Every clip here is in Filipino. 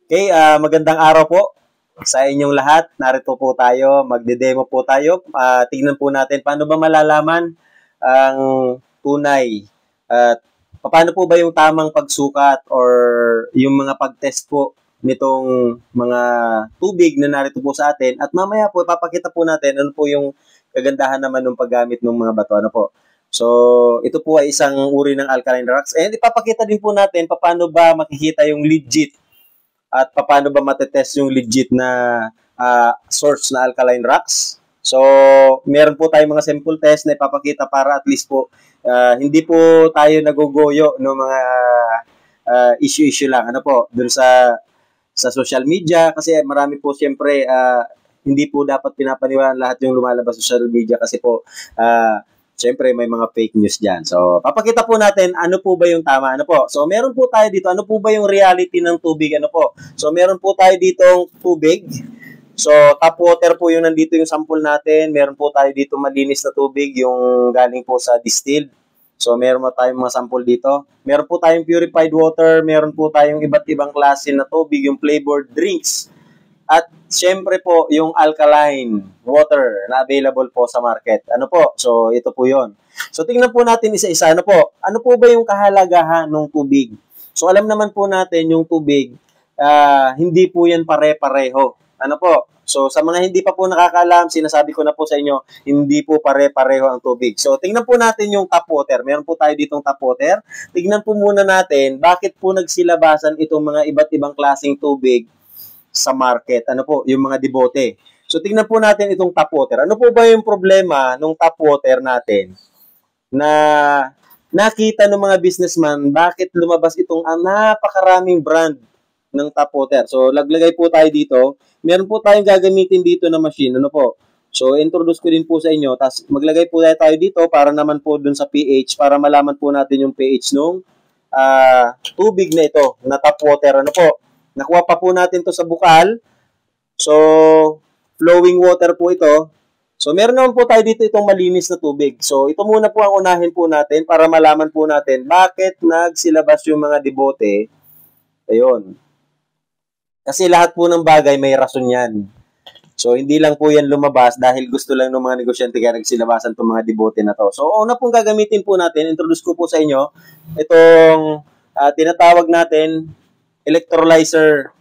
Okay, magandang araw po sa inyong lahat. Narito po tayo, magde-demo po tayo. Tingnan po natin paano ba malalaman ang tunay at paano po ba yung tamang pagsukat or yung mga pag-test po nitong mga tubig na narito po sa atin. At mamaya po, ipapakita po natin ano po yung kagandahan naman ng paggamit ng mga bato. Ano po? So, ito po ay isang uri ng alkaline rocks. And ipapakita din po natin paano ba makikita yung legit at paano ba matetest yung legit na source na alkaline rocks. So, meron po tayong mga sample test na ipapakita para at least po hindi po tayo nagugoyo ng mga issue-issue lang. Ano po, dun sa social media kasi marami po siyempre hindi po dapat pinapaniwalaan lahat yung lumalabas sa social media kasi po siyempre may mga fake news dyan. So, papakita po natin ano po ba yung tama. Ano po? So, meron po tayo dito. Ano po ba yung reality ng tubig? Ano po? So, meron po tayo ditong tubig. So, tap water po yung nandito yung sample natin. Meron po tayo dito malinis na tubig yung galing po sa distilled. So, meron po tayong mga sample dito. Meron po tayong purified water. Meron po tayong iba't ibang klase na tubig, yung flavored drinks. At syempre po, yung alkaline water na available po sa market. Ano po? So, ito po yon. So, tingnan po natin isa-isa. Ano po? Ano po ba yung kahalagahan ng tubig? So, alam naman po natin yung tubig, hindi po yan pare-pareho. Ano po? So, sa mga hindi pa po nakakaalam, sinasabi ko na po sa inyo, hindi po pare-pareho ang tubig. So, tingnan po natin yung tap water. Meron po tayo ditong tap water. Tingnan po muna natin, bakit po nagsilabasan itong mga iba't ibang klaseng tubig sa market. Ano po, yung mga debote. So, tingnan po natin itong tap water. Ano po ba yung problema ng tap water natin na nakita ng mga businessman bakit lumabas itong napakaraming brand ng tap water. So, laglagay po tayo dito. Meron po tayong gagamitin dito na machine. Ano po? So, introduce ko din po sa inyo. Tapos, maglagay po tayo dito para naman po dun sa pH para malaman po natin yung pH nung tubig na ito, na tap water. Ano po? Nakuha pa po natin to sa bukal. So, flowing water po ito. So, meron naman po tayo dito itong malinis na tubig. So, ito muna po ang unahin po natin para malaman po natin bakit nagsilabas yung mga debote. Ayun. Kasi lahat po ng bagay may rason yan. So, hindi lang po yan lumabas dahil gusto lang ng mga negosyante kaya nagsilabasan itong mga debote na to. So, una pong gagamitin po natin, introduce ko po sa inyo, itong tinatawag natin electrolyzer.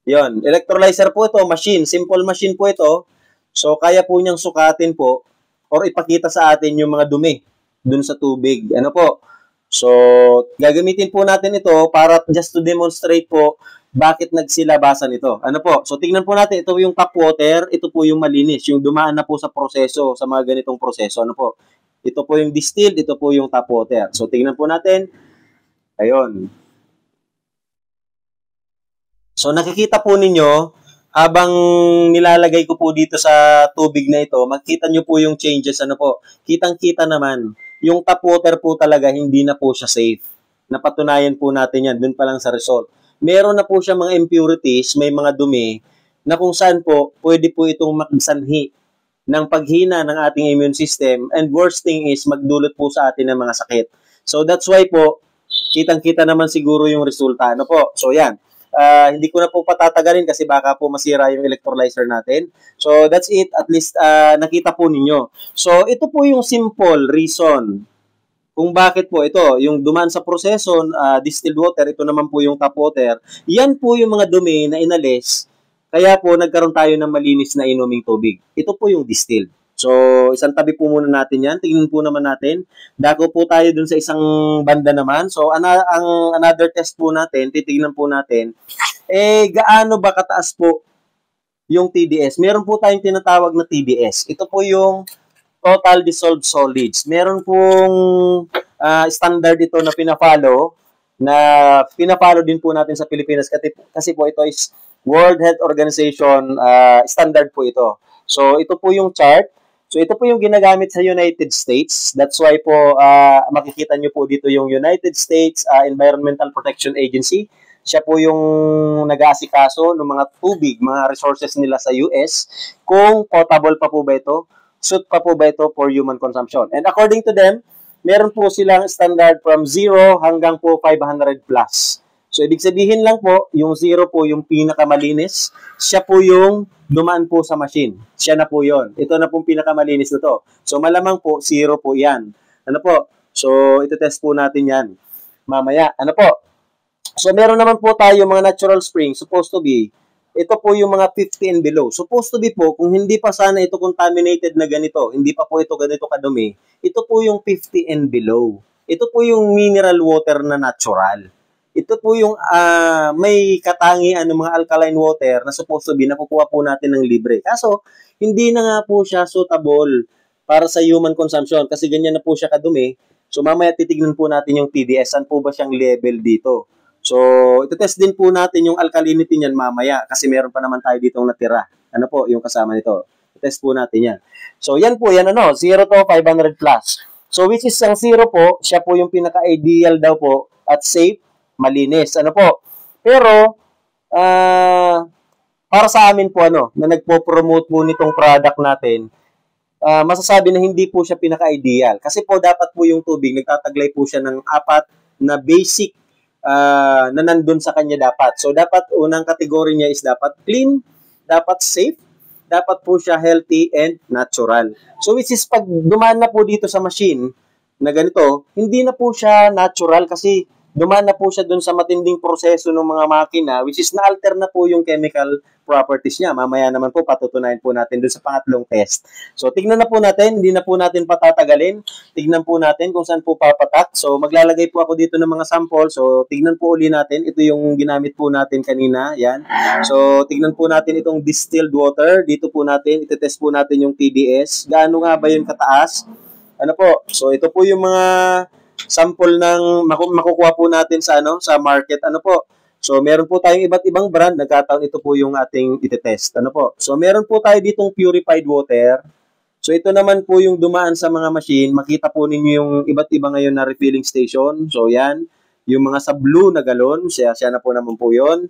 Yon, electrolyzer po ito, machine, simple machine po ito. So, kaya po niyang sukatin po or ipakita sa atin yung mga dumi dun sa tubig. Ano po? So, gagamitin po natin ito para just to demonstrate po bakit nagsilabasan ito. Ano po? So, tingnan po natin, ito yung tap water, ito po yung malinis, yung dumaan na po sa proseso, sa mga ganitong proseso. Ano po? Ito po yung distilled, ito po yung tap water. So, tingnan po natin. Ayun. So, nakikita po ninyo, habang nilalagay ko po dito sa tubig na ito, makikita nyo po yung changes. Ano po? Kitang-kita naman, yung tap water po talaga, hindi na po siya safe. Napatunayan po natin yan, dun pa lang sa result. Meron na po siya mga impurities, may mga dumi, na kung saan po, pwede po itong magsanhi ng paghina ng ating immune system. And worst thing is, magdulot po sa atin ng mga sakit. So, that's why po, kitang-kita naman siguro yung resulta. Ano po? So, yan. Hindi ko na po patatagalin kasi baka po masira yung electrolyzer natin. So, that's it. At least nakita po ninyo. So, ito po yung simple reason kung bakit po ito, yung dumaan sa proseso, distilled water, ito naman po yung tap water. Yan po yung mga dumi na inalis. Kaya po nagkaroon tayo ng malinis na inuming tubig. Ito po yung distilled. So, isang tabi po muna natin yan. Tingnan po naman natin. Dako po tayo dun sa isang banda naman. So, ang another test po natin, titignan po natin, gaano ba kataas po yung TDS? Meron po tayong tinatawag na TDS. Ito po yung total dissolved solids. Meron pong standard ito na pina-follow din po natin sa Pilipinas kasi po ito is World Health Organization standard po ito. So, ito po yung chart. So, ito po yung ginagamit sa United States. That's why po, makikita nyo po dito yung United States Environmental Protection Agency. Siya po yung nag-aasikaso ng mga tubig, mga resources nila sa US. Kung potable pa po ba ito, suit pa po ba ito for human consumption. And according to them, meron po silang standard from 0 hanggang po 500 plus. So, ibig sabihin lang po, yung 0 po yung pinakamalinis. Siya po yung dumaan po sa machine. Siya na po yon. Ito na pong pinakamalinis na to. So, malamang po, 0 po yan. Ano po? So, ito-test po natin yan mamaya. Ano po? So, meron naman po tayo mga natural spring, supposed to be, ito po yung mga 50 and below. Supposed to be po, kung hindi pa sana ito contaminated na ganito, hindi pa po ito ganito kadumi, ito po yung 50 and below. Ito po yung mineral water na natural. Ito po yung may katangian ng mga alkaline water na supposed to be nakukuha po natin ng libre. Kaso, hindi na nga po siya suitable para sa human consumption kasi ganyan na po siya kadumi. So, mamaya titignan po natin yung TDS. Saan po ba siyang level dito? So, ito-test din po natin yung alkalinity niyan mamaya kasi meron pa naman tayo ditong natira. Ano po yung kasama nito? Test po natin yan. So, yan po, yan 0 to 500 plus. So, which is ang 0 po, siya po yung pinaka-ideal daw po at safe, malinis. Ano po? Pero, para sa amin po, na nagpo-promote po nitong product natin, masasabi na hindi po siya pinaka-ideal. Kasi po, dapat po yung tubig, nagtataglay po siya ng 4 na basic na nandun sa kanya dapat. So, dapat unang kategory niya is dapat clean, dapat safe, dapat po siya healthy and natural. So, which is pag dumaan na po dito sa machine na ganito, hindi na po siya natural kasi dumaan na po siya dun sa matinding proseso ng mga makina which is na-alter na po yung chemical properties niya. Mamaya naman po patutunayan po natin dun sa pangatlong test. So, tignan na po natin. Hindi na po natin patatagalin. Tignan po natin kung saan po papatak. So, maglalagay po ako dito ng mga sample. So, tignan po uli natin. Ito yung ginamit po natin kanina. Yan. So, tignan po natin itong distilled water. Dito po natin. Itetest po natin yung TDS. Gaano nga ba yun kataas? Ano po? So, ito po yung mga sample ng makukuha po natin sa sa market. Ano po? So, meron po tayong iba't ibang brand. Nagkataon ito po yung ating itetest. Ano po? So, meron po tayo ditong purified water. So, ito naman po yung dumaan sa mga machine. Makita po ninyo yung iba't iba ngayon na refilling station. So, yan. Yung mga sa blue na galon. Siya na po naman po yun.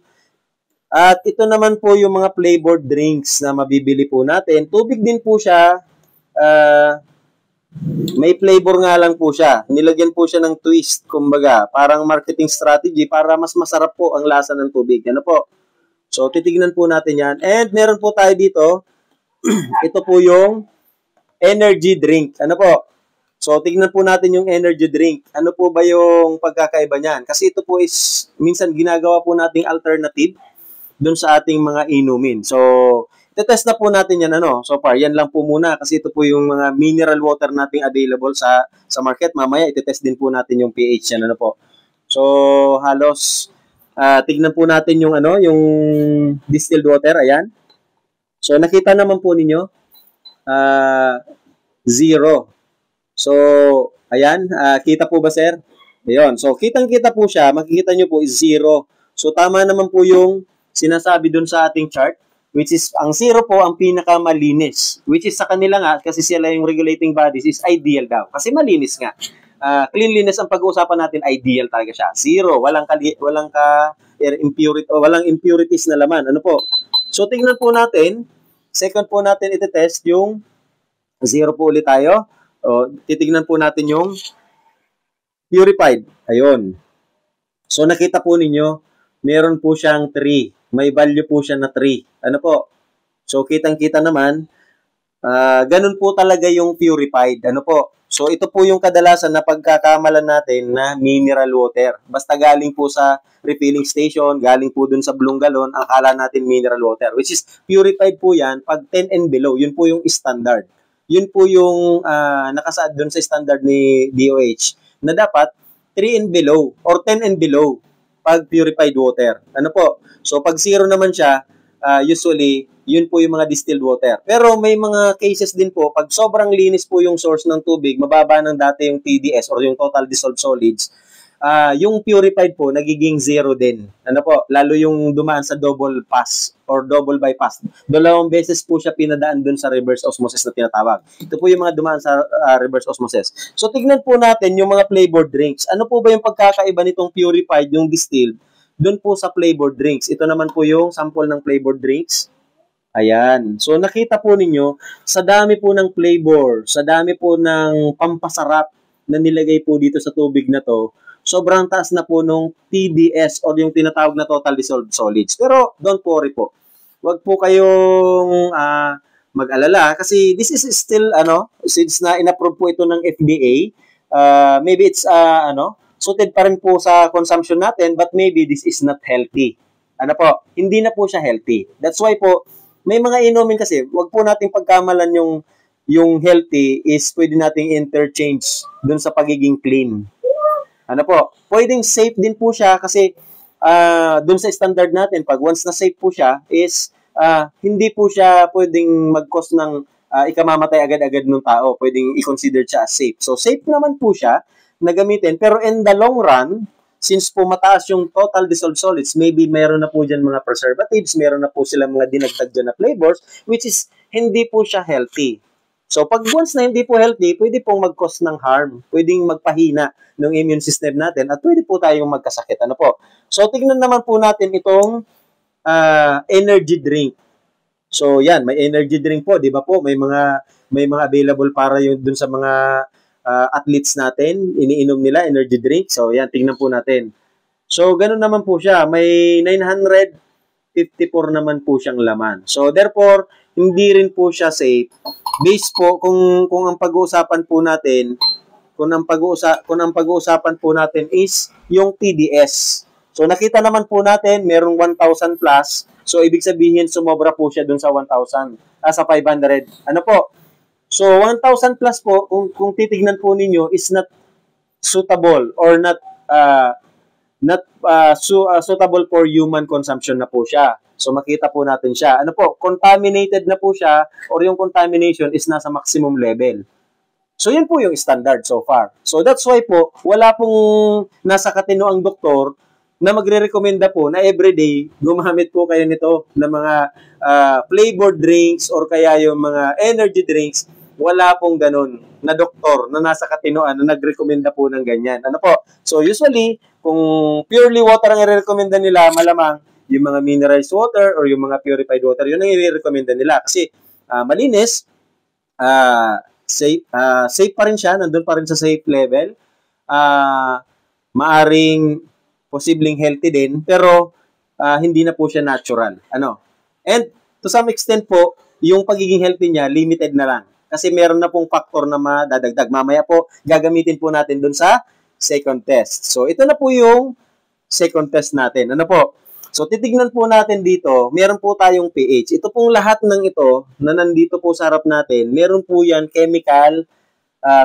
At ito naman po yung mga flavored drinks na mabibili po natin. Tubig din po siya. May flavor nga lang po siya. Nilagyan po siya ng twist, kumbaga. Parang marketing strategy para mas masarap po ang lasa ng tubig. Ano po? So, titignan po natin yan. And meron po tayo dito. Ito po yung energy drink. Ano po? So, tignan po natin yung energy drink. Ano po ba yung pagkakaiba niyan? Kasi ito po is minsan ginagawa po nating alternative dun sa ating mga inumin. So, test na po natin yan so far. Yan lang po muna kasi ito po yung mga mineral water nating available sa market. Mamaya itetest din po natin yung pH yan po. So halos tignan po natin yung yung distilled water, ayan. So nakita naman po ninyo 0. So ayan, kita po ba sir? Ayun. So kitang-kita po siya, makikita nyo po is 0. So tama naman po yung sinasabi dun sa ating chart. Which is, ang 0 po ang pinakamalinis. Which is sa kanila nga, kasi sila yung regulating bodies, is ideal daw. Kasi malinis nga. Cleanliness ang pag-uusapan natin, ideal talaga siya. 0, walang impurity, o walang impurities na laman. Ano po? So, tingnan po natin. Second po natin itetest yung 0 po ulit tayo. O, titignan po natin yung purified. Ayun. So, nakita po ninyo, meron po siyang 3. May value po siya na 3. Ano po? So, kitang-kita naman, ganun po talaga yung purified. Ano po? So, ito po yung kadalasan na pagkakamalan natin na mineral water. Basta galing po sa refilling station, galing po dun sa blue galon, ang akala natin mineral water. Which is, purified po yan pag 10 and below. Yun po yung standard. Yun po yung nakasaad dun sa standard ni DOH na dapat 3 and below or 10 and below pag purified water. Ano po? So, pag 0 naman siya, usually, yun po yung mga distilled water. Pero may mga cases din po, pag sobrang linis po yung source ng tubig, mababa ng dati yung TDS or yung total dissolved solids, yung purified po, nagiging 0 din. Ano po? Lalo yung dumaan sa double pass or double bypass. 2 beses po siya pinadaan dun sa reverse osmosis na tinatawag. Ito po yung mga dumaan sa reverse osmosis. So, tignan po natin yung mga flavored drinks. Ano po ba yung pagkakaiba nitong purified, yung distilled, dun po sa flavored drinks? Ito naman po yung sample ng flavored drinks. Ayan. So, nakita po ninyo, sa dami po ng flavor, sa dami po ng pampasarap na nilagay po dito sa tubig na to, sobrang taas na po nung TDS or yung tinatawag na total dissolved solids. Pero don't worry po. Huwag po kayong mag-alala kasi this is still since na inapprove po ito ng FDA, maybe it's suited pa rin po sa consumption natin but maybe this is not healthy. Hindi na po siya healthy. That's why po may mga inumin kasi, wag po nating pagkamalan yung healthy is pwede nating interchange dun sa pagiging clean. Pwedeng safe din po siya kasi dun sa standard natin, pag once na safe po siya is hindi po siya pwedeng mag-cause ng ikamamatay agad-agad ng tao. Pwedeng i-consider siya as safe. So safe naman po siya na gamitin. Pero in the long run, since po mataas yung total dissolved solids, maybe meron na po dyan mga preservatives, meron na po sila mga dinagdag dyan na flavors, which is hindi po siya healthy. So, pag once na hindi po healthy, pwede pong mag-cause ng harm. Pwedeng magpahina ng immune system natin at pwede po tayong magkasakit. So, tignan naman po natin itong energy drink. So, yan, may energy drink po, di ba po? May mga available para yun dun sa mga athletes natin. Iniinom nila energy drink. So, yan, tingnan po natin. So, ganun naman po siya. May 954 naman po siyang laman. So, therefore, hindi rin po siya safe. Based po kung ang pag-uusapan po natin, kung ang pag-uusapan po natin is yung TDS. So nakita naman po natin merong 1,000 plus. So ibig sabihin sumobra po siya dun sa 1,000 sa 500. So 1,000 plus po kung titignan po ninyo is not suitable or not suitable for human consumption na po siya. So makita po natin siya. Contaminated na po siya or yung contamination is nasa maximum level. So yun po yung standard so far. So that's why po, wala pong nasa katino ang doktor na magre-recommenda po na everyday gumamit po kayo nito ng mga flavored drinks or kaya yung mga energy drinks. Wala pong ganun na doktor na nasa katinoan na nagrekomenda po ng ganyan. So usually, kung purely water ang i-recommenda nila, malamang yung mga mineralized water or yung mga purified water, yun ang i-recommenda nila. Kasi malinis, safe pa rin siya, nandun pa rin sa safe level, maaring posibleng healthy din, pero hindi na po siya natural. And to some extent po, yung pagiging healthy niya, limited na lang. Kasi meron na pong factor na madadagdag. Mamaya po, gagamitin po natin dun sa second test. So, ito na po yung second test natin. So, titignan po natin dito, meron po tayong pH. Ito pong lahat ng ito na nandito po sa harap natin, meron po yan chemical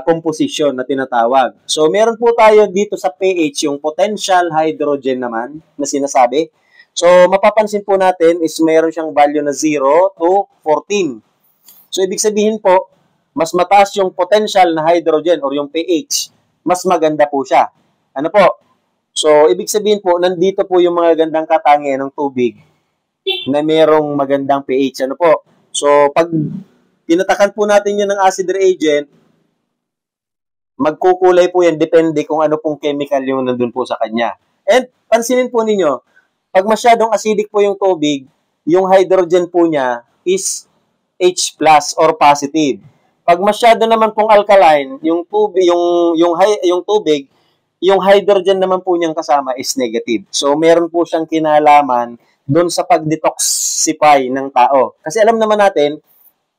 composition na tinatawag. So, meron po tayo dito sa pH yung potential hydrogen naman na sinasabi. So, mapapansin po natin is meron siyang value na 0 to 14. So, ibig sabihin po, mas mataas yung potential na hydrogen or yung pH, mas maganda po siya. So, ibig sabihin po, nandito po yung mga gandang katangian ng tubig na merong magandang pH. So, pag tinatakan po natin yun ng acid reagent, magkukulay po yan, depende kung ano pong chemical yung nandun po sa kanya. And, pansinin po ninyo, pag masyadong acidic po yung tubig, yung hydrogen po niya is H plus or positive. Pag masyado naman pong alkaline, yung tubig, yung hydrogen naman po niyang kasama is negative. So, meron po siyang kinalaman doon sa pag-detoxify ng tao. Kasi alam naman natin,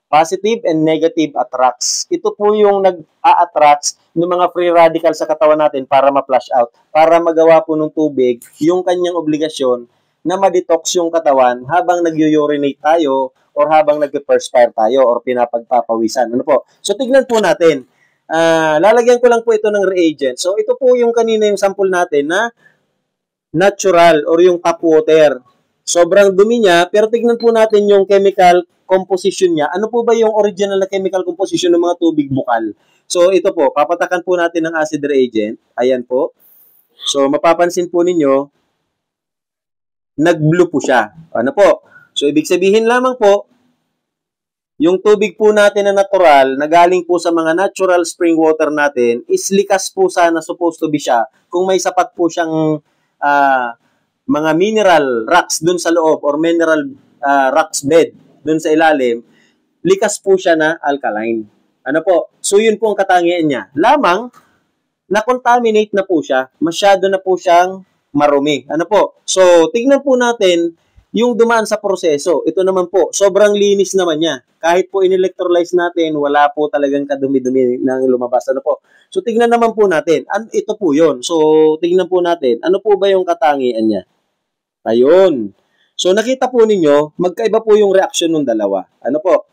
positive and negative attracts. Ito po yung nag-a-attracts ng mga free radicals sa katawan natin para ma-flush out, para magawa po ng tubig yung kanyang obligasyon na ma-detox yung katawan habang nag-urinate tayo or habang nag-perspire tayo or pinapagpapawisan. So, tignan po natin. Lalagyan ko lang po ito ng reagent. So, ito po yung kanina yung sample natin na natural or yung tap water. Sobrang dumi niya, pero tignan po natin yung chemical composition niya. Ano po ba yung original na chemical composition ng mga tubig bukal? So, ito po, papatakan po natin ng acid reagent. Ayan po. So, mapapansin po ninyo, nag-blue po siya. So, ibig sabihin lamang po, yung tubig po natin na natural, na galing po sa mga natural spring water natin, is likas po sana supposed to be siya kung may sapat po siyang mga mineral rocks dun sa loob or mineral rocks bed dun sa ilalim, likas po siya na alkaline. So, yun po ang katangian niya. Lamang, na-contaminate na po siya. Masyado na po siyang marumi. Ano po? So, tignan po natin yung dumaan sa proseso. Ito naman po, sobrang linis naman niya. Kahit po in-electrolyze natin, wala po talagang kadumi-dumi nang lumabas. Ano po? So, tignan naman po natin. Ito po yon. So, tignan po natin. Ano po ba yung katangian niya? Ayun. So, nakita po ninyo, magkaiba po yung reaksyon ng dalawa. Ano po?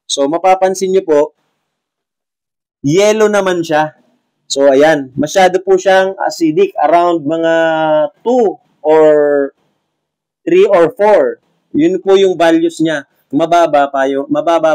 So, mapapansin nyo po, yellow naman siya. So, ayan. Masyado po siyang acidic. Around mga 2 or 3 or 4. Yun po yung values niya. Mababa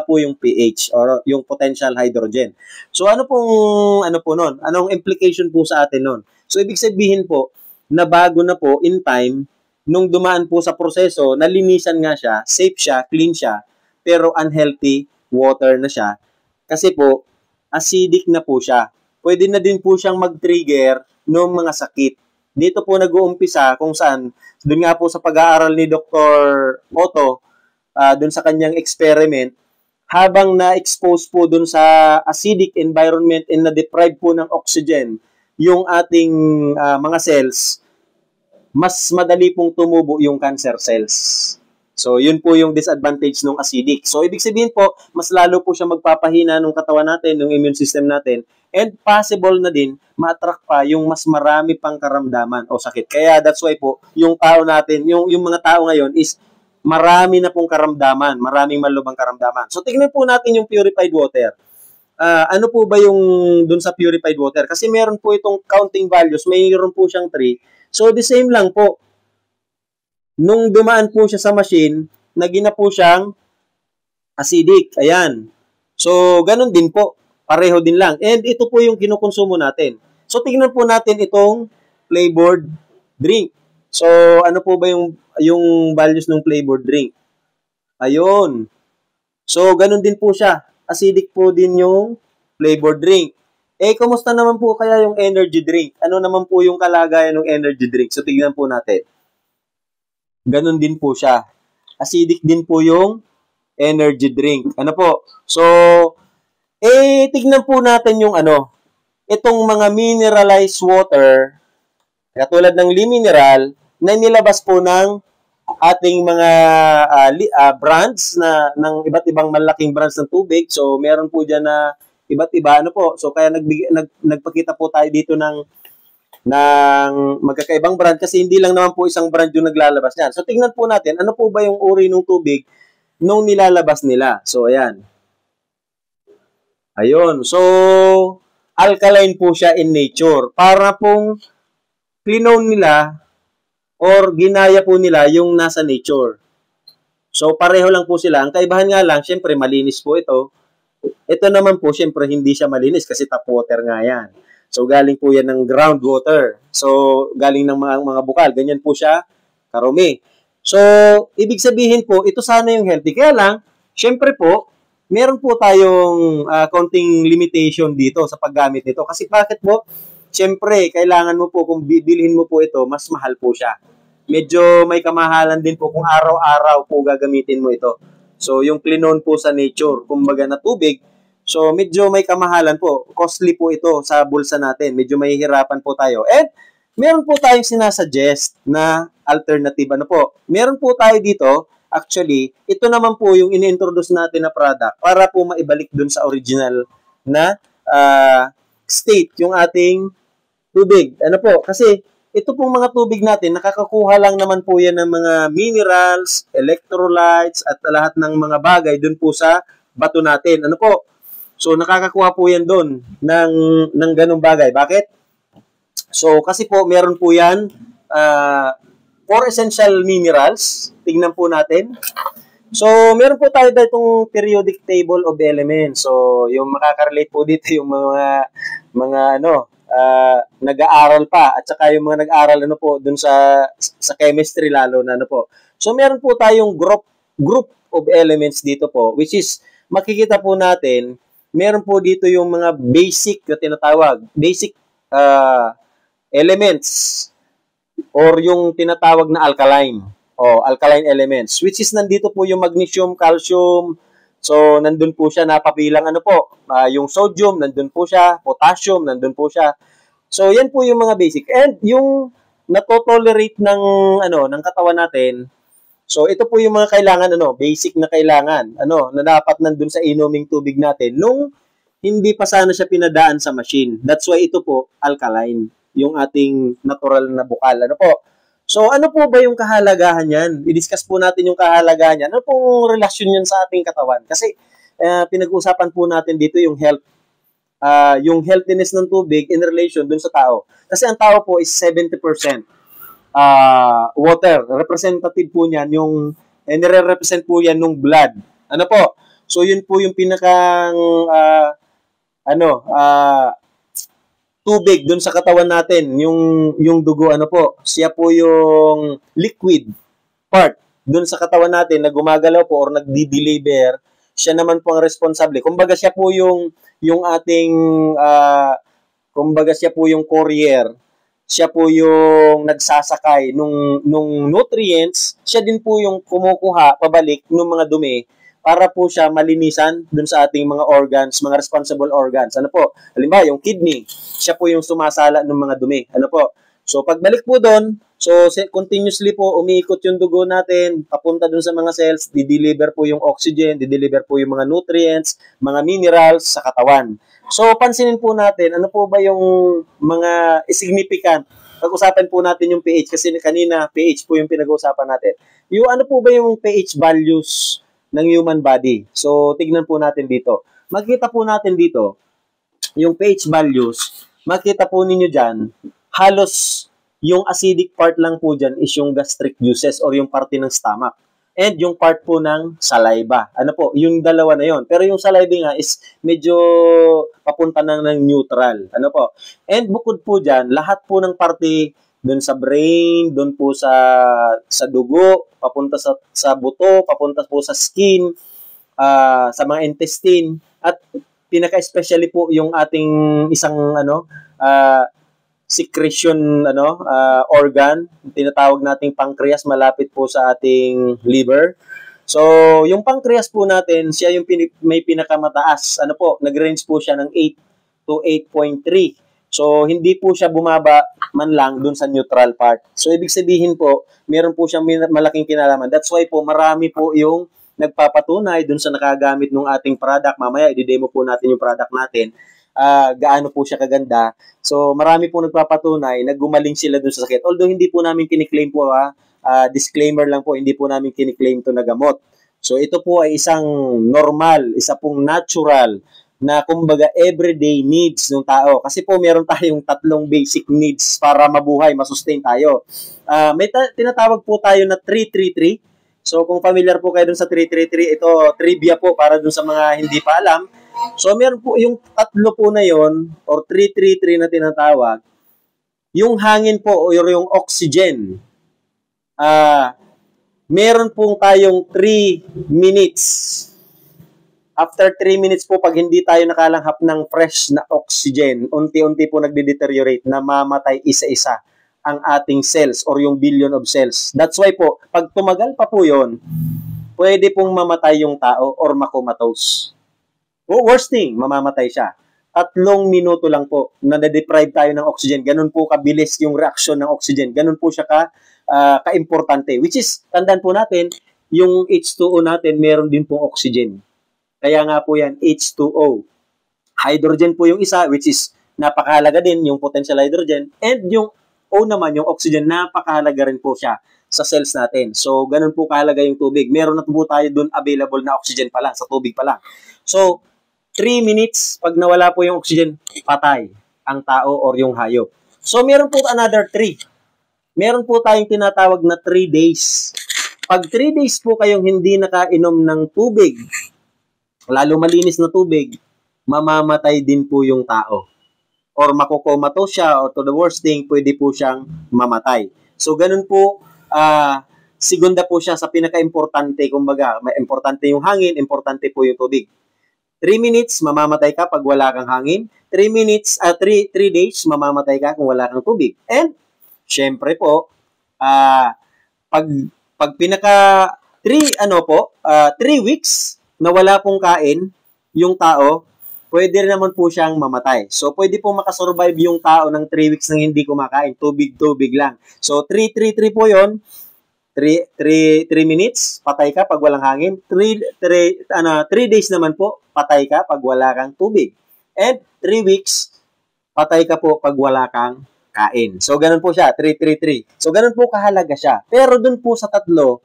po yung pH or yung potential hydrogen. So, ano po nun? Anong implication po sa atin nun? So, ibig sabihin po, na bago na po in time, nung dumaan po sa proseso, nalinisan nga siya, safe siya, clean siya, pero unhealthy water na siya. Kasi po, acidic na po siya. Pwede na din po siyang mag-trigger ng mga sakit. Dito po nag-uumpisa kung saan, doon nga po sa pag-aaral ni Dr. Otto, doon sa kanyang experiment, habang na-expose po doon sa acidic environment and na-deprive po ng oxygen yung ating mga cells, mas madali pong tumubo yung cancer cells. So, yun po yung disadvantage ng acidic. So, ibig sabihin po, mas lalo po siya magpapahina ng katawan natin, ng immune system natin, and possible na din, ma-attract pa yung mas marami pang karamdaman o sakit. Kaya that's why po, yung tao natin, yung mga tao ngayon is marami na pong karamdaman, maraming malubhang karamdaman. So, tingnan po natin yung purified water. Ano po ba yung dun sa purified water? Kasi meron po itong counting values, mayroon po siyang 3. So, the same lang po. Nung dumaan po siya sa machine, naging na po siyang acidic. Ayan. So, ganun din po. Pareho din lang. And ito po yung kinukonsumo natin. So, tingnan po natin itong flavored drink. So, ano po ba yung values ng flavored drink? Ayun. So, ganun din po siya. Acidic po din yung flavored drink. Kumusta naman po kaya yung energy drink? Ano naman po yung kalagayan ng energy drink? So, tingnan po natin. Ganun din po siya. Acidic din po yung energy drink. Ano po? So, tignan po natin yung itong mga mineralized water, katulad ng Limineral, na nilabas po ng ating mga brands ng iba't ibang malaking brands ng tubig. So, meron po dyan na iba't iba. Ano po? So, kaya nagpakita po tayo dito ng magkakaibang brand kasi hindi lang naman po isang brand yung naglalabas niyan. So, tingnan po natin, ano po ba yung uri ng tubig nung nilalabas nila. So, ayan. Ayun. So, alkaline po siya in nature. Para pong clinone nila or ginaya po nila yung nasa nature. So, pareho lang po sila. Ang kaibahan nga lang, syempre, malinis po ito. Ito naman po, syempre, hindi siya malinis kasi tap water nga yan. So, galing po yan ng groundwater. So, galing ng mga bukal. Ganyan po siya karumi. So, ibig sabihin po, ito sana yung healthy. Kaya lang, syempre po, meron po tayong konting limitation dito sa paggamit nito. Kasi bakit po? Syempre, kailangan mo po, kung bibilhin mo po ito, mas mahal po siya. Medyo may kamahalan din po kung araw-araw po gagamitin mo ito. So, yung clinone po sa nature, kumbaga na tubig, so, medyo may kamahalan po. Costly po ito sa bulsa natin. Medyo mahihirapan po tayo. And, meron po tayong sinasuggest na alternative. Ano po? Meron po tayo dito, actually, ito naman po yung ini-introduce natin na product para po maibalik dun sa original na state, yung ating tubig. Ano po? Kasi, ito pong mga tubig natin, nakakakuha lang naman po yan ng mga minerals, electrolytes, at lahat ng mga bagay dun po sa bato natin. Ano po? So, nakakakuha po yan doon ng ganung bagay. Bakit? So, kasi po, meron po yan 4 essential minerals. Tingnan po natin. So, meron po tayo itong periodic table of elements. So, yung makaka-relate po dito yung mga nag-aaral pa at saka yung mga nag-aaral po doon sa chemistry lalo na po. So, meron po tayong group of elements dito po, which is makikita po natin meron po dito yung mga basic na tinatawag, basic elements or yung tinatawag na alkaline alkaline elements, which is nandito po yung magnesium, calcium, so nandun po siya napabilang yung sodium, nandun po siya, potassium, nandun po siya. So yan po yung mga basic. And yung na-tolerate ng ng katawan natin. So ito po yung mga kailangan basic na kailangan na dapat nandun sa inuming tubig natin nung hindi pa sana siya pinadaan sa machine. That's why ito po alkaline, yung ating natural na bukal. Ano po? So ano po ba yung kahalagahan niyan? I-discuss po natin yung kahalagahan niyan. Ano pong relasyon niyan sa ating katawan? Kasi pinag-uusapan po natin dito yung health, yung healthiness ng tubig in relation dun sa tao. Kasi ang tao po is 70% water. Representative po niyan yung nire-represent po yan ng blood. Ano po? So yun po yung pinakang tubig dun sa katawan natin, yung dugo siya po yung liquid part dun sa katawan natin na gumagalaw po or nagdi-deliver, siya naman po ang responsable. Kumbaga siya po yung ating kumbaga siya po yung courier, siya po yung nagsasakay nung nutrients, siya din po yung kumukuha pabalik ng mga dumi para po siya malinisan dun sa ating mga organs, mga responsible organs. Ano po? Halimbawa, yung kidney, siya po yung sumasala ng mga dumi. Ano po? So, pagbalik po doon, so continuously po umiikot yung dugo natin, papunta dun sa mga cells, di-deliver po yung oxygen, di-deliver po yung mga nutrients, mga minerals sa katawan. So, pansinin po natin, ano po ba yung mga significant? Pag-usapan po natin yung pH kasi kanina pH po yung pinag-uusapan natin. Yung ano po ba yung pH values ng human body? So, tignan po natin dito. Makikita po natin dito, yung pH values, makikita po ninyo dyan, halos yung acidic part lang po dyan is yung gastric juices or yung parte ng stomach. And yung part po ng saliva. Ano po, yung dalawa na yon. Pero yung saliva nga is medyo papunta ng neutral. Ano po. And bukod po dyan, lahat po ng parte doon sa brain, doon po sa dugo, papunta sa buto, papunta po sa skin, sa mga intestine, at pinaka-especially po yung ating isang secretion organ, tinatawag nating pancreas, malapit po sa ating liver. So, yung pancreas po natin, siya yung may pinakamataas. Ano po, nag-range po siya ng 8 to 8.3. So, hindi po siya bumaba man lang dun sa neutral part. So, ibig sabihin po, meron po siyang malaking kinalaman. That's why po, marami po yung nagpapatunay dun sa nakagamit ng ating product. Mamaya, i-demo po natin yung product natin. Gaano po siya kaganda. So, marami po nagpapatunay na gumaling sila dun sa sakit. Although, hindi po namin kiniklaim po, disclaimer lang po, hindi po namin kiniklaim to na gamot. So, ito po ay isang normal, isa pong natural na kumbaga everyday needs ng tao. Kasi po meron tayong 3 basic needs para mabuhay, masustain tayo. May tinatawag po tayo na 333. So kung familiar po kayo dun sa 333, ito trivia po para dun sa mga hindi pa alam. So meron po yung 3 po na yon or 333 na tinatawag. Yung hangin po o yung oxygen. Meron po tayong 3 minutes. After 3 minutes po, pag hindi tayo nakalanghap ng fresh na oxygen, unti-unti po nagde-deteriorate, namamatay isa-isa ang ating cells or yung billion of cells. That's why po, pag tumagal pa po yon, pwede pong mamatay yung tao or makomatose. Worst thing, mamamatay siya. 3 minuto lang po na na-deprive tayo ng oxygen. Ganun po kabilis yung reaction ng oxygen. Ganun po siya ka-importante. Which is, tandaan po natin, yung H2O natin, meron din pong oxygen. Kaya nga po yan, H2O. Hydrogen po yung isa, which is napakahalaga din, yung potential hydrogen. And yung O naman, yung oxygen, napakahalaga rin po siya sa cells natin. So, ganun po kahalaga yung tubig. Meron na po tayo dun available na oxygen pa lang, sa tubig pa lang. So, 3 minutes, pag nawala po yung oxygen, patay ang tao or yung hayop. So, meron po another 3. Meron po tayong tinatawag na 3 days. Pag 3 days po kayong hindi nakainom ng tubig, lalo malinis na tubig, mamamatay din po yung tao. Or makukomato siya, or to the worst thing, pwede po siyang mamatay. So, ganun po, segunda po siya sa pinaka-importante. Kumbaga, may importante yung hangin, importante po yung tubig. 3 minutes, mamamatay ka pag wala kang hangin. 3 days, mamamatay ka kung wala kang tubig. And, syempre po, pag pinaka 3 weeks, na wala pong kain, yung tao, pwede rin naman po siyang mamatay. So, pwede po makasurvive yung tao ng 3 weeks nang hindi kumakain. Tubig lang. So, 3-3-3 po yun. 3 minutes, patay ka pag walang hangin. 3 days naman po, patay ka pag wala kang tubig. And 3 weeks, patay ka po pag wala kang kain. So, ganun po siya, 3-3-3. So, ganun po kahalaga siya. Pero dun po sa tatlo,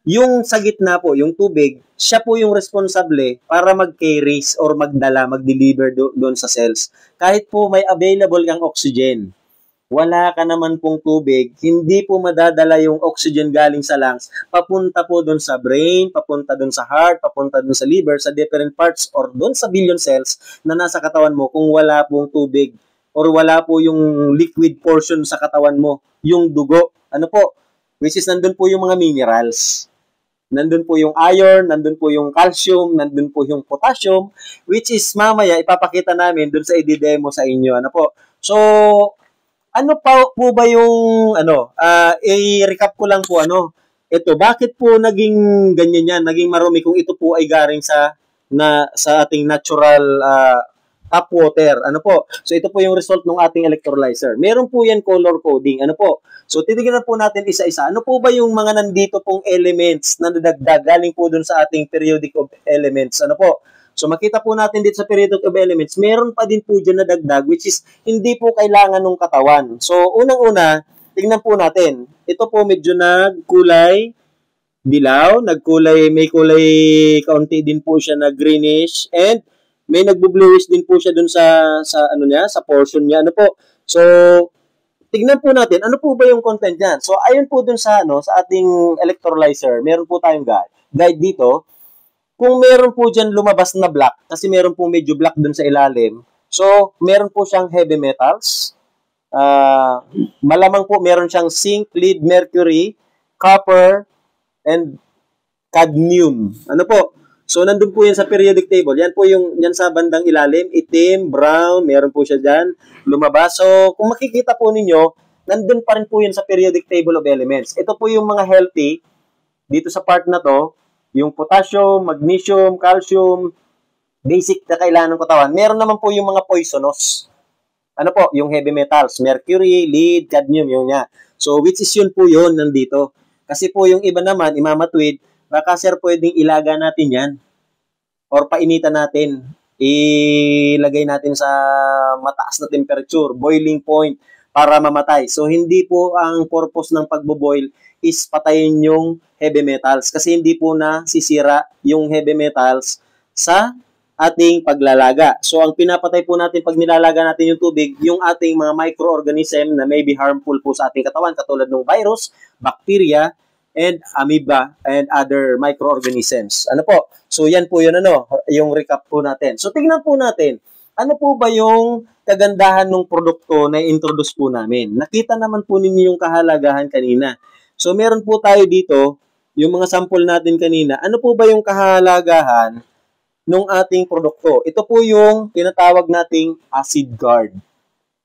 yung sa gitna po, yung tubig, siya po yung responsable para mag-carries or magdala, mag-deliver doon sa cells. Kahit po may available kang oxygen, wala ka naman pong tubig, hindi po madadala yung oxygen galing sa lungs, papunta po doon sa brain, papunta doon sa heart, papunta doon sa liver, sa different parts, or doon sa billion cells na nasa katawan mo kung wala pong tubig or wala po yung liquid portion sa katawan mo, yung dugo. Ano po? Which is nandun po yung mga minerals. Nandun po yung iron, nandun po yung calcium, nandun po yung potassium, which is mamaya ipapakita namin dun sa i-demo sa inyo. Ano po? So, ano pa po ba yung, i-recap ko lang po, ito, bakit po naging ganyan yan, naging marumi kung ito po ay galing sa ating natural tap water. Ano po? So, ito po yung result ng ating electrolyzer. Meron po yan color coding. Ano po? So, titignan po natin isa-isa. Ano po ba yung mga nandito pong elements na nadagdag galing po dun sa ating periodic of elements? Ano po? So, makita po natin dito sa periodic of elements, meron pa din po dyan na dagdag, which is hindi po kailangan ng katawan. So, unang-una, tingnan po natin. Ito po medyo nagkulay dilaw, may kulay kaunti din po siya na greenish, and may nagbo-bluish din po siya dun sa portion niya. Ano po? So, tignan po natin, ano po ba yung content niyan? So, ayon po dun sa ating electrolyzer, meron po tayong guide dito. Kung meron po dyan lumabas na black, kasi meron po medyo black dun sa ilalim, so, meron po siyang heavy metals. Malamang po meron siyang zinc, lead, mercury, copper, and cadmium. Ano po? So, nandun po yan sa periodic table. Yan po yan sa bandang ilalim, itim, brown, meron po siya dyan, lumabas. So, kung makikita po ninyo, nandun pa rin po yan sa periodic table of elements. Ito po yung mga healthy, dito sa part na to, yung potassium, magnesium, calcium, basic na kailangan ng katawan. Meron naman po yung mga poisonous. Ano po? Yung heavy metals, mercury, lead, cadmium, yung niya. So, which is yun po yun nandito. Kasi po yung iba naman, imamatwid, baka sir pwedeng ilaga natin yan or painitan natin. Ilagay natin sa mataas na temperature, boiling point, para mamatay. So, hindi po ang purpose ng pagbo-boil is patayin yung heavy metals kasi hindi po na sisira yung heavy metals sa ating paglalaga. So, ang pinapatay po natin pag nilalaga natin yung tubig, yung ating mga microorganism na may be harmful po sa ating katawan, katulad ng virus, bacteria, and amoeba, and other microorganisms. Ano po? So, yan po yun, yung recap po natin. So, tingnan po natin, ano po ba yung kagandahan ng produkto na introduce po namin? Nakita naman po ninyo yung kahalagahan kanina. So, meron po tayo dito, yung mga sample natin kanina, ano po ba yung kahalagahan ng ating produkto? Ito po yung tinatawag nating Acid Guard.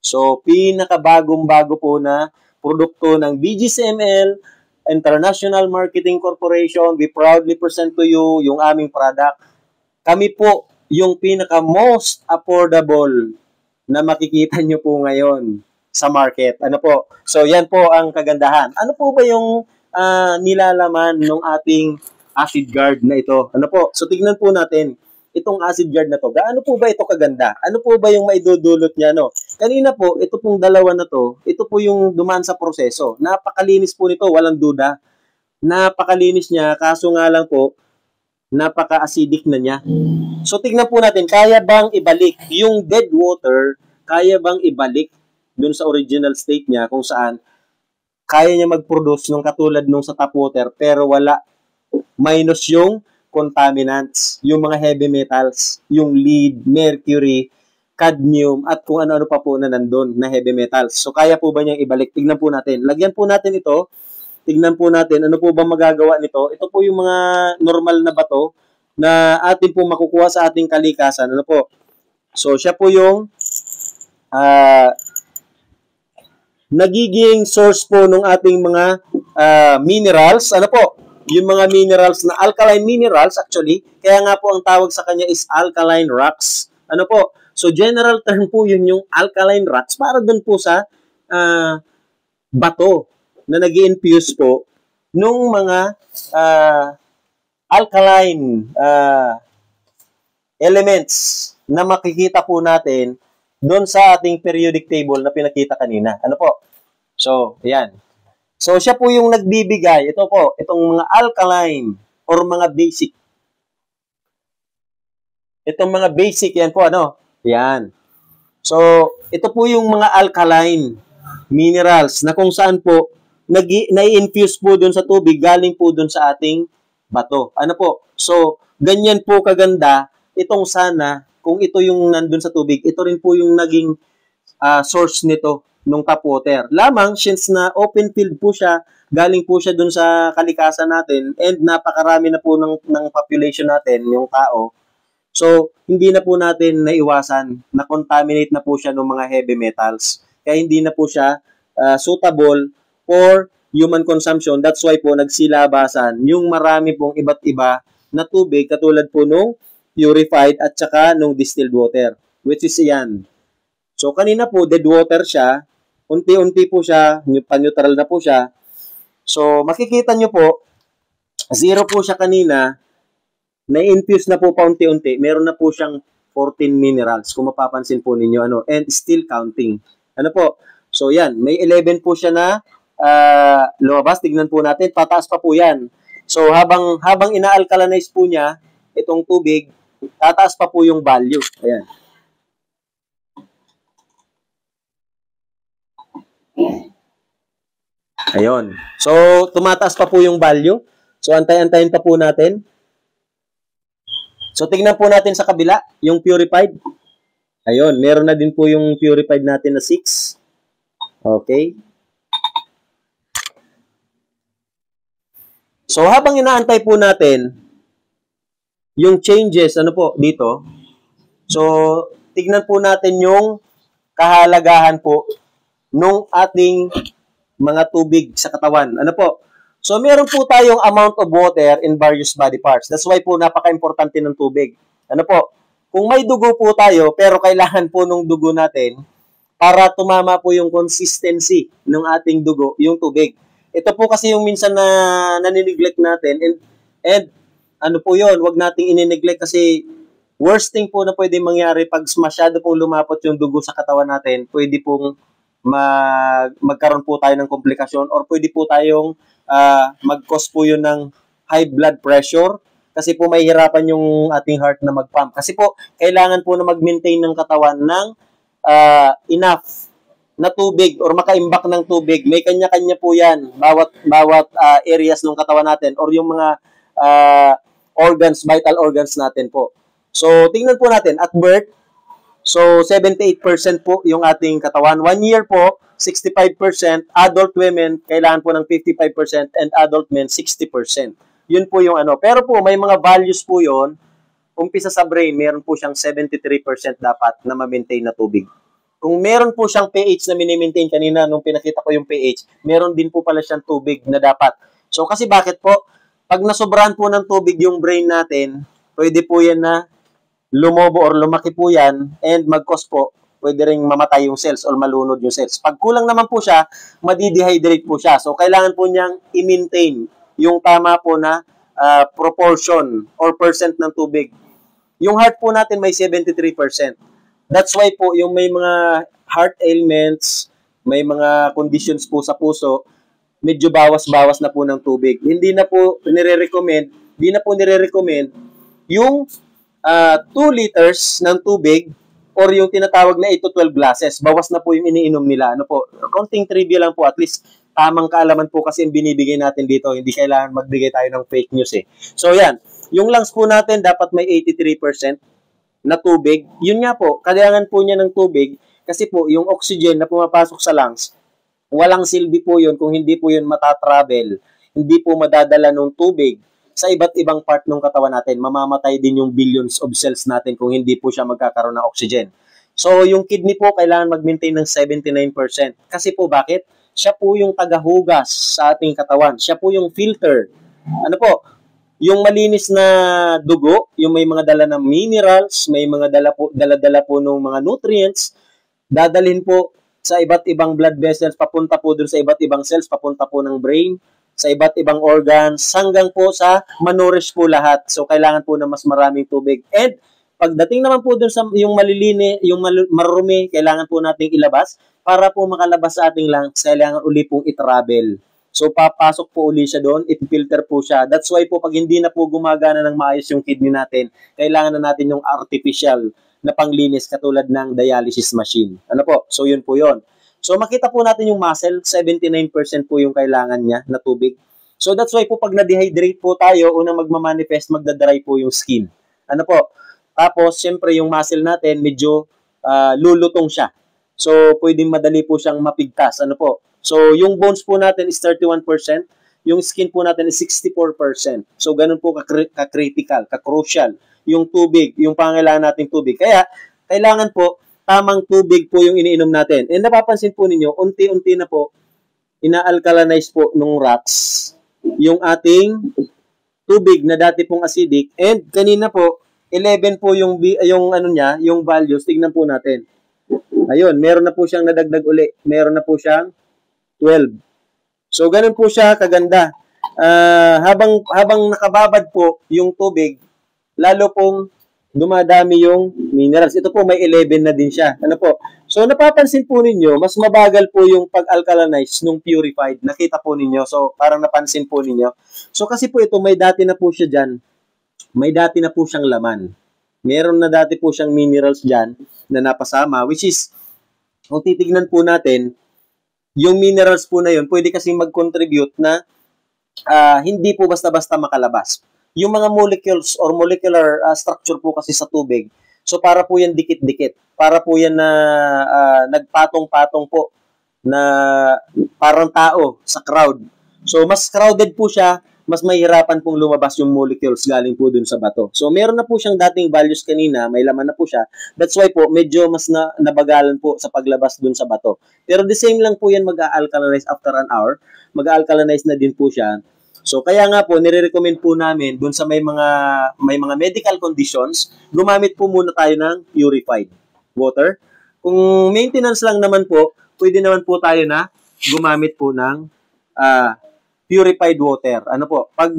So, pinakabagong-bago po na produkto ng BGCML, International Marketing Corporation. We proudly present to you yung aming product. Kami po yung pinaka-most affordable na makikita nyo po ngayon sa market. Ano po? So, yan po ang kagandahan. Ano po ba yung nilalaman ng ating Acid Guard na ito? Ano po? So, tignan po natin itong Acid Guard na to. Gaano po ba ito kaganda? Ano po ba yung maidudulot niya? Kanina po, ito pong dalawa na to, ito po yung dumaan sa proseso. Napakalinis po nito, walang duda. Napakalinis niya, kaso nga lang po, napaka-acidic na niya. So, tignan po natin, kaya bang ibalik yung dead water, kaya bang ibalik dun sa original state niya kung saan kaya niya mag-produce nung katulad nung sa tap water pero wala, minus yung contaminants, yung mga heavy metals, yung lead, mercury, cadmium, at kung ano-ano pa po na nandun na heavy metals. So, kaya po ba niyang ibalik? Tignan po natin. Lagyan po natin ito. Tignan po natin ano po ba magagawa nito. Ito po yung mga normal na bato na atin po makukuha sa ating kalikasan. Ano po? So, siya po yung nagiging source po ng ating mga minerals. Ano po? Yung mga minerals na alkaline minerals actually, kaya nga po ang tawag sa kanya is alkaline rocks. Ano po? So, general term po yun yung alkaline rocks para dun po sa bato na nag-infuse po nung mga alkaline elements na makikita po natin doon sa ating periodic table na pinakita kanina. Ano po? So, ayan. So, siya po yung nagbibigay. Ito po, itong mga alkaline or mga basic. Itong mga basic, yan po, ano? Yan. So, ito po yung mga alkaline minerals na kung saan po na-infuse po dun sa tubig galing po dun sa ating bato. Ano po? So, ganyan po kaganda itong sana kung ito yung nandun sa tubig, ito rin po yung naging source nito nung tap water. Lamang, since na open field po siya, galing po siya dun sa kalikasan natin and napakarami na po ng population natin, yung tao. So, hindi na po natin naiwasan na contaminate na po siya ng mga heavy metals. Kaya hindi na po siya suitable for human consumption. That's why po nagsilabasan yung marami pong iba't iba na tubig katulad po nung purified at saka nung distilled water, which is yan. So, kanina po, dead water siya. Unti-unti po siya, pan-neutral na po siya. So, makikita nyo po, zero po siya kanina, na-infuse na po paunti-unti. Meron na po siyang 14 minerals, kung mapapansin po ninyo, ano, and still counting. Ano po? So, yan. May 11 po siya na lumabas. Tignan po natin. Pataas pa po yan. So, habang ina-alkalinize po niya, itong tubig, tataas pa po yung value. Ayan. Ayun. So, tumataas pa po yung value. So, antay-antayin pa po natin. So, tingnan po natin sa kabila, yung purified. Ayun, meron na din po yung purified natin na 6. Okay. So, habang inaantay po natin, yung changes, ano po, dito. So, tignan po natin yung kahalagahan po nung ating mga tubig sa katawan. Ano po? So, meron po tayong amount of water in various body parts. That's why po napaka-importante ng tubig. Ano po? Kung may dugo po tayo, pero kailangan po nung dugo natin para tumama po yung consistency ng ating dugo, yung tubig. Ito po kasi yung minsan na nanineglect natin and ano po yun, wag nating inineglect kasi worst thing po na pwede mangyari pag masyado pong lumapot yung dugo sa katawan natin, pwede pong magkaroon po tayo ng komplikasyon or pwede po tayong mag-cause po yun ng high blood pressure kasi po may hirapan yung ating heart na mag-pump. Kasi po, kailangan po na mag-maintain ng katawan ng enough na tubig or makaimbak ng tubig. May kanya-kanya po yan, bawat areas ng katawan natin or yung mga organs, vital organs natin po. So, tingnan po natin, at birth, so 78% po yung ating katawan. 1 year po, 65%. Adult women, kailangan po ng 55% and adult men, 60%. Yun po yung ano. Pero po, may mga values po yun. Umpisa sa brain, meron po siyang 73% dapat na ma-maintain na tubig. Kung meron po siyang pH na mini-maintain kanina, nung pinakita ko yung pH, meron din po pala siyang tubig na dapat. So, kasi bakit po? Pag nasobrahan po ng tubig yung brain natin, pwede po yan na lumobo or lumaki po yan and mag-cause po, pwede rin mamatay yung cells or malunod yung cells. Pag kulang naman po siya, madi-dehydrate po siya. So, kailangan po niyang i-maintain yung tama po na proportion or percent ng tubig. Yung heart po natin may 73%. That's why po, yung may mga heart ailments, may mga conditions po sa puso, medyo bawas-bawas na po ng tubig. Hindi na po nire-recommend yung 2 liters ng tubig or yung tinatawag na 8 to 12 glasses. Bawas na po yung iniinom nila. Ano po, konting trivia lang po, at least tamang kaalaman po kasi yung binibigay natin dito. Hindi kailangan magbigay tayo ng fake news eh. So yan, yung lungs po natin dapat may 83% na tubig. Yun nga po, kailangan po niya ng tubig kasi po yung oxygen na pumapasok sa lungs, walang silbi po yun kung hindi po yun matatravel, hindi po madadala ng tubig sa iba't ibang part ng katawan natin. Mamamatay din yung billions of cells natin kung hindi po siya magkakaroon ng oxygen. So, yung kidney po kailangan mag-maintain ng 79%. Kasi po bakit? Siya po yung tagahugas sa ating katawan. Siya po yung filter. Ano po? yung malinis na dugo, yung may mga dala ng minerals, may mga dala-dala po ng mga nutrients, dadalhin po sa iba't ibang blood vessels, papunta po dun sa iba't ibang cells, papunta po ng brain, sa iba't ibang organs, hanggang po sa manurish po lahat. So, kailangan po na mas maraming tubig. And, pagdating naman po dun sa yung malilini, yung marumi, kailangan po nating ilabas para po makalabas sa ating lungs, kailangan uli pong i-travel. So, papasok po uli siya doon, ipifilter po siya. That's why po, pag hindi na po gumagana ng maayos yung kidney natin, kailangan na natin yung artificial na panglinis katulad ng dialysis machine. Ano po? So, yun po yun. So, makita po natin yung muscle, 79% po yung kailangan niya na tubig. So, that's why po, pag na-dehydrate po tayo, unang magmamanifest, magdadry po yung skin. Ano po? Tapos, syempre, yung muscle natin, medyo lulutong siya. So, pwedeng madali po siyang mapigtas. Ano po? So, yung bones po natin is 31%, yung skin po natin is 64%. So, ganun po ka-critical, ka-crucial yung tubig, yung pangailangan nating tubig. Kaya, kailangan po, tamang tubig po yung iniinom natin. And napapansin po ninyo, unti-unti na po, ina-alkalinize po nung rocks yung ating tubig na dati pong acidic. And kanina po, 11 po yung ano niya, yung values. Tignan po natin. Ayun, meron na po siyang nadagdag uli. Meron na po siyang 12. So, ganun po siya kaganda. Habang nakababad po yung tubig, lalo pong dumadami yung minerals. Ito po, may 11 na din siya. Ano po? So, napapansin po ninyo, mas mabagal po yung pag-alkalinize nung purified. Nakita po ninyo. So, parang napansin po ninyo. So, kasi po ito, may dati na po siya dyan. May dati na po siyang laman. Meron na dati po siyang minerals dyan na napasama, which is, kung titignan po natin, yung minerals po na yun, pwede kasing mag-contribute na hindi po basta-basta makalabas. Yung mga molecules or molecular structure po kasi sa tubig, so para po yan dikit-dikit. Para po yan na nagpatong-patong po na parang tao sa crowd. So mas crowded po siya, mas mahirapan pong lumabas yung molecules galing po dun sa bato. So meron na po siyang dating values kanina, may laman na po siya. That's why po medyo mas nabagalan po sa paglabas dun sa bato. Pero the same lang po yan mag-a-alkalinize after an hour. Mag-a-alkalinize na din po siya. So kaya nga po nire-recommend po namin dun sa may mga medical conditions, gumamit po muna tayo ng purified water. Kung maintenance lang naman po, pwede naman po tayo na gumamit po ng purified water. Ano po? Pag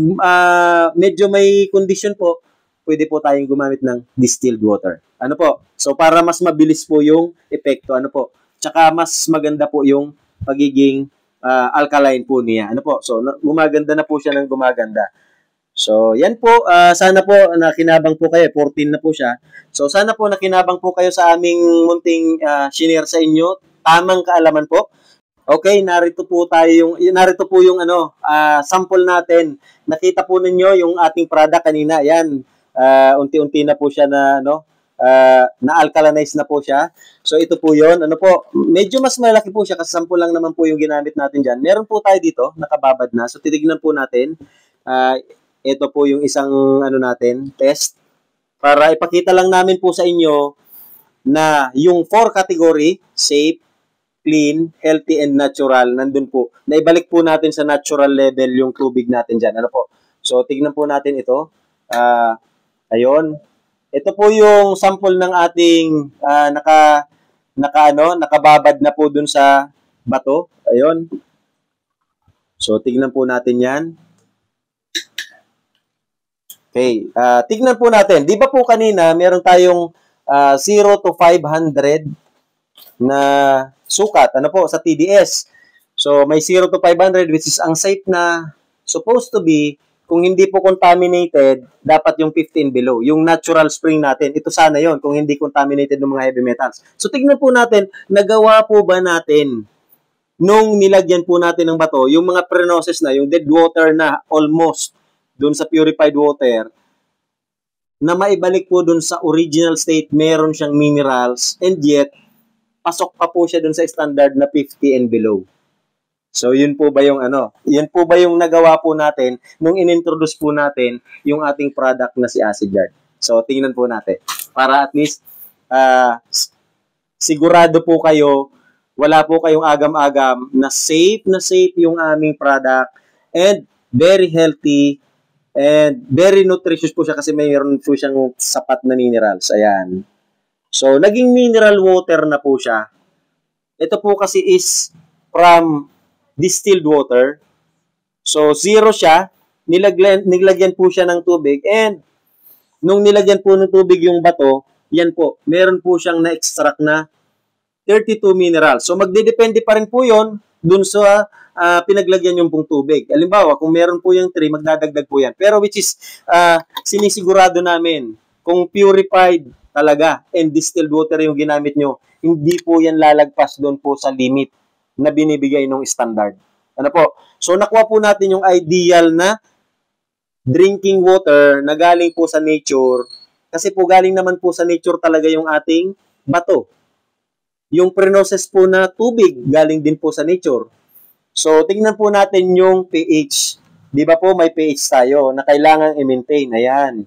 medyo may condition po, pwede po tayong gumamit ng distilled water. Ano po? So para mas mabilis po yung epekto. Ano po? Tsaka mas maganda po yung pagiging alkaline po niya. Ano po? So, gumaganda na po siya ng gumaganda. So, yan po. Sana po nakinabang po kayo. 14 na po siya. So, sana po nakinabang po kayo sa aming munting shinare sa inyo. Tamang kaalaman po. Okay, narito po yung sample natin. Nakita po ninyo yung ating product kanina. Yan. Unti-unti na po siya na-alkalinize na po siya. So, ito po yun. Ano po, medyo mas malaki po siya kasi sample lang naman po yung ginamit natin dyan. Meron po tayo dito, nakababad na. So, titignan po natin. Ito po yung isang test. Para ipakita lang namin po sa inyo na yung 4 category, safe, clean, healthy, and natural, nandun po. Naibalik po natin sa natural level yung tubig natin dyan. Ano po? So, tignan po natin ito. Ayun. Ito po yung sample ng ating nakababad na po dun sa bato. Ayun. So, tignan po natin yan. Okay. Tignan po natin. Di ba po kanina, meron tayong 0 to 500 na sukat. Ano po? Sa TDS. So, may 0 to 500 which is ang safe na supposed to be. Kung hindi po contaminated, dapat yung 15 below. Yung natural spring natin, ito sana yon kung hindi contaminated ng mga heavy metals. So, tignan po natin, nagawa po ba natin nung nilagyan po natin ng bato, yung mga pre-process na, yung dead water na almost dun sa purified water, na maibalik po dun sa original state, meron siyang minerals, and yet, pasok pa po siya dun sa standard na 50 and below. So, yun po ba yung Yun po ba yung nagawa po natin nung inintroduce po natin yung ating product na si AcidGuard? So, tingnan po natin. Para at least, sigurado po kayo, wala po kayong agam-agam na safe yung aming product and very healthy And very nutritious po siya kasi mayroon po siyang sapat na minerals. Ayan. So, naging mineral water na po siya. Ito po kasi is from distilled water. So, zero siya. Nilagyan po siya ng tubig. And, nung nilagyan po ng tubig yung bato, yan po, meron po siyang na-extract na 32 minerals. So, magdedepende pa rin po yon dun sa pinaglagyan yung pong tubig. Halimbawa, kung meron po yung 3, magdadagdag po yan. Pero which is, sinisigurado namin, kung purified talaga and distilled water yung ginamit nyo, hindi po yan lalagpas doon po sa limit na binibigay ng standard. Ano po? So, nakuha po natin yung ideal na drinking water na galing po sa nature. Kasi po galing naman po sa nature talaga yung ating bato. Yung pre-process po na tubig galing din po sa nature. So, tingnan po natin yung pH. Di ba po may pH tayo na kailangan i-maintain. Ayan.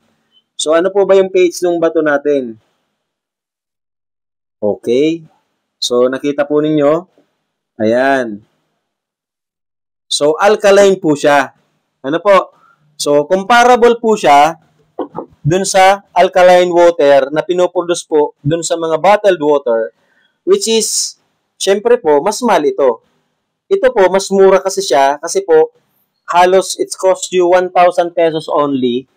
So, ano po ba yung pH ng bato natin? Okay. So, nakita po ninyo. Ayan. So, alkaline po siya. Ano po? So, comparable po siya dun sa alkaline water na pinoproduce po dun sa mga bottled water, which is, syempre po, mas mahal ito. Ito po, mas mura kasi siya kasi po, halos it costs you 1,000 pesos only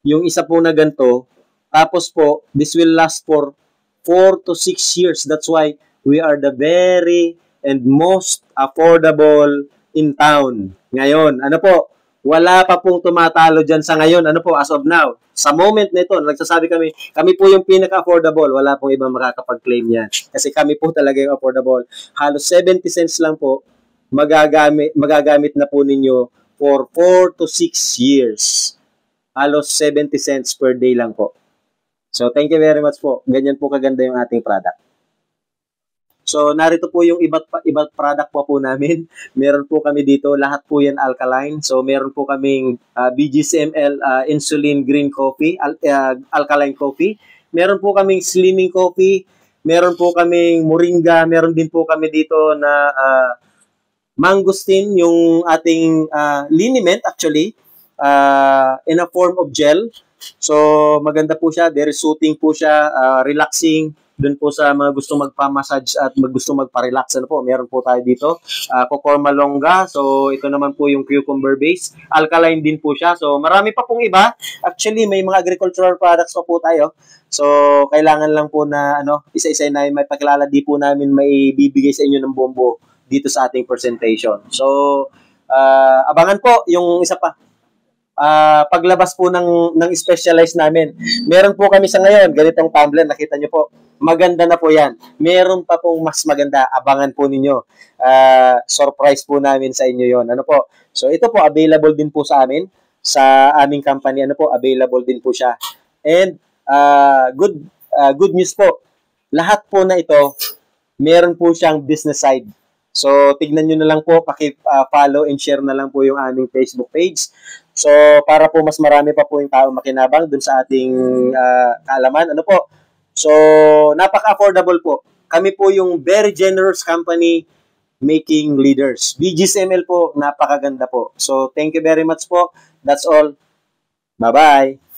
yung isa po na ganito. Tapos po, this will last for 4 to 6 years. That's why we are the very and most affordable in town. Ngayon, ano po, wala pa pong tumatalo dyan sa ngayon. Ano po, as of now. Sa moment na ito, nagsasabi kami po yung pinaka-affordable. Wala pong ibang makakapag-claim yan. Kasi kami po talaga yung affordable. Halos 70 cents lang po, magagamit na po ninyo for 4 to 6 years. Halos 70 cents per day lang po. So, thank you very much po. Ganyan po kaganda yung ating product. So, narito po yung iba't product po namin. Meron po kami dito, lahat po yan alkaline. So, meron po kaming BGCML Insulin Green Coffee, alkaline coffee. Meron po kaming Slimming Coffee. Meron po kaming Moringa. Meron din po kami dito na mangosteen, yung ating liniment actually, in a form of gel. So, maganda po siya, very soothing po siya, relaxing, dun po sa mga gusto magpa-massage at gusto magpa-relax. Ano po, meron po tayo dito, Cocorma Longa. So, ito naman po yung cucumber base. Alkaline din po siya. So, marami pa pong iba. Actually, may mga agricultural products pa po tayo. So, kailangan lang po na isa-isa na may pakilala. Di po namin may bibigay sa inyo ng bombo dito sa ating presentation. So, abangan po yung isa pa. Paglabas po ng specialized namin. Meron po kami sa ngayon, ganitong tumbler, nakita nyo po. Maganda na po yan. Meron pa pong mas maganda. Abangan po ninyo. Surprise po namin sa inyo yon. Ano po? So, ito po, available din po sa amin. Sa aming company, ano po, available din po siya. And, good news po. Lahat po na ito, meron po siyang business side. So, tignan nyo na lang po, paki-follow and share na lang po yung aming Facebook page. So, para po mas marami pa po yung tao makinabang dun sa ating kaalaman. Ano po? So, napaka-affordable po. Kami po yung very generous company making leaders. BGCML po, napakaganda po. So, thank you very much po. That's all. Bye-bye.